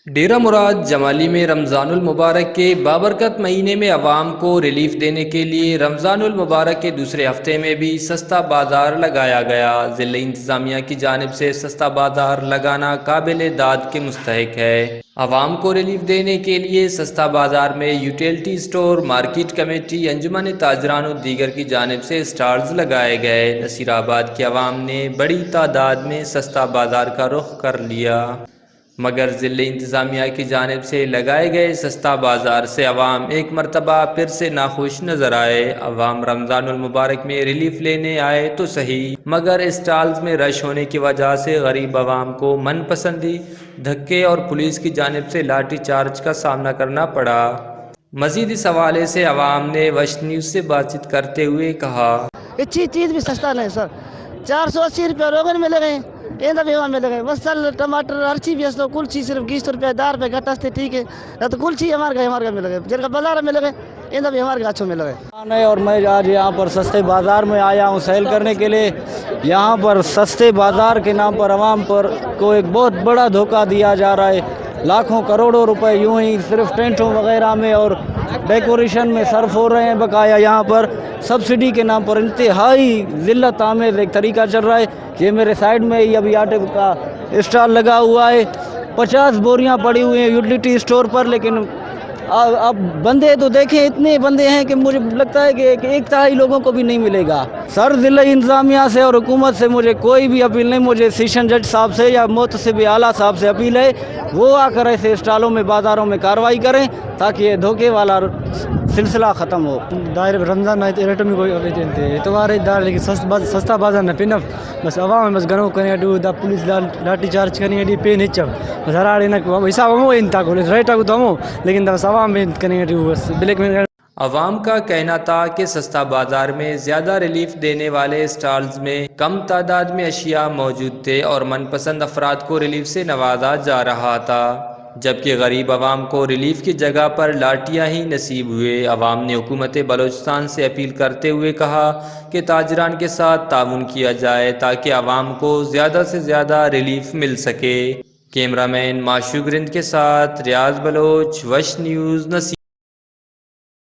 डेरा मुराद जमाली में रमज़ानुल मुबारक के बाबरकत महीने में अवाम को रिलीफ देने के लिए रमज़ानुल मुबारक के दूसरे हफ्ते में भी सस्ता बाज़ार लगाया गया। ज़िला इंतज़ामिया की जानिब से सस्ता बाज़ार लगाना काबिल दाद के मुस्तहिक है। अवाम को रिलीफ देने के लिए सस्ता बाज़ार में यूटिलिटी स्टोर, मार्केट कमेटी, अंजुमन ताजरान और दीगर की जानिब से स्टॉल्स लगाए गए। नसीराबाद के अवाम ने बड़ी तादाद में सस्ता बाज़ार का रुख कर लिया, मगर ज़िले इंतज़ामिया की जानिब से लगाए गए सस्ता बाज़ार से अवाम एक मरतबा फिर से नाखुश नज़र आए। अवाम रमज़ानुल मुबारक में रिलीफ लेने आए तो सही, मगर स्टॉल्स में रश होने की वजह से गरीब अवाम को मनपसंदी धक्के और पुलिस की जानिब से लाठी चार्ज का सामना करना पड़ा। मज़ीद इस हवाले से अवाम ने वश न्यूज़ से बातचीत करते हुए कहा, अच्छी चीज़ भी सस्ता नहीं सर, 480 रुपये रोगन मिल गए, इंदा भी मिल गए, बस सल टमाटर हर चीज़ बेच लो, कुल चीज़ सिर्फ 20 रुपये 10 रुपये घटा से ठीक है ना, तो कुल चीज़ हमारे घर मिल गए, जिनका बाजार मिल गए, इंदा भी हमारे अच्छे मिल गए। और मैं आज यहाँ पर सस्ते बाज़ार में आया हूँ सेल करने के लिए। यहाँ पर सस्ते बाज़ार के नाम पर आवाम पर को एक बहुत बड़ा धोखा दिया जा रहा है। लाखों करोड़ों रुपए यूं ही सिर्फ टेंटों वगैरह में और डेकोरेशन में सर्फ हो रहे हैं। बकाया यहाँ पर सब्सिडी के नाम पर इंतहाई ज़िल्लत आमेज़ एक तरीका चल रहा है। ये मेरे साइड में ही अभी आटे का स्टॉल लगा हुआ है, 50 बोरियां पड़ी हुई हैं यूटिलिटी स्टोर पर, लेकिन अब बंदे तो देखें इतने बंदे हैं कि मुझे लगता है कि एक तिहाई लोगों को भी नहीं मिलेगा। सर ज़िला इंतज़ामिया से और हुकूमत से मुझे कोई भी अपील नहीं, मुझे सेशन जज साहब से या मोहतसिब आला साहब से अपील है, वो आकर ऐसे स्टॉलों में बाज़ारों में कार्रवाई करें ताकि ये धोखे वाला सिलसिला ख़त्म हो। दायर रमज़ान అయితే రేటమి అయితే ఇతవారే దానికి सस्ता बाजार न पिनफ बस अवाम बस गनो कने डू द पुलिस लाठी चार्ज करनी डी पे नहीं चम बस हराड़े न हिसाब हम इंता को रेटा को तो हम लेकिन बस अवाम में कने डू बस ब्लैक में। अवाम का कहना था कि सस्ता बाजार में ज़्यादा रिलीफ देने वाले स्टॉल्स में कम तादाद में अशिया मौजूद थे और मनपसंद अफराद को रिलीफ से नवाजा जा रहा था, जबकि गरीब अवाम को रिलीफ की जगह पर लाठियाँ ही नसीब हुए। अवाम ने हुकूमत बलोचिस्तान से अपील करते हुए कहा कि ताजरान के साथ ताउन किया जाए ताकि अवाम को ज़्यादा से ज़्यादा रिलीफ मिल सके। कैमरामैन माशूक रिंद के साथ रियाज बलोच, वश न्यूज़, नसीब।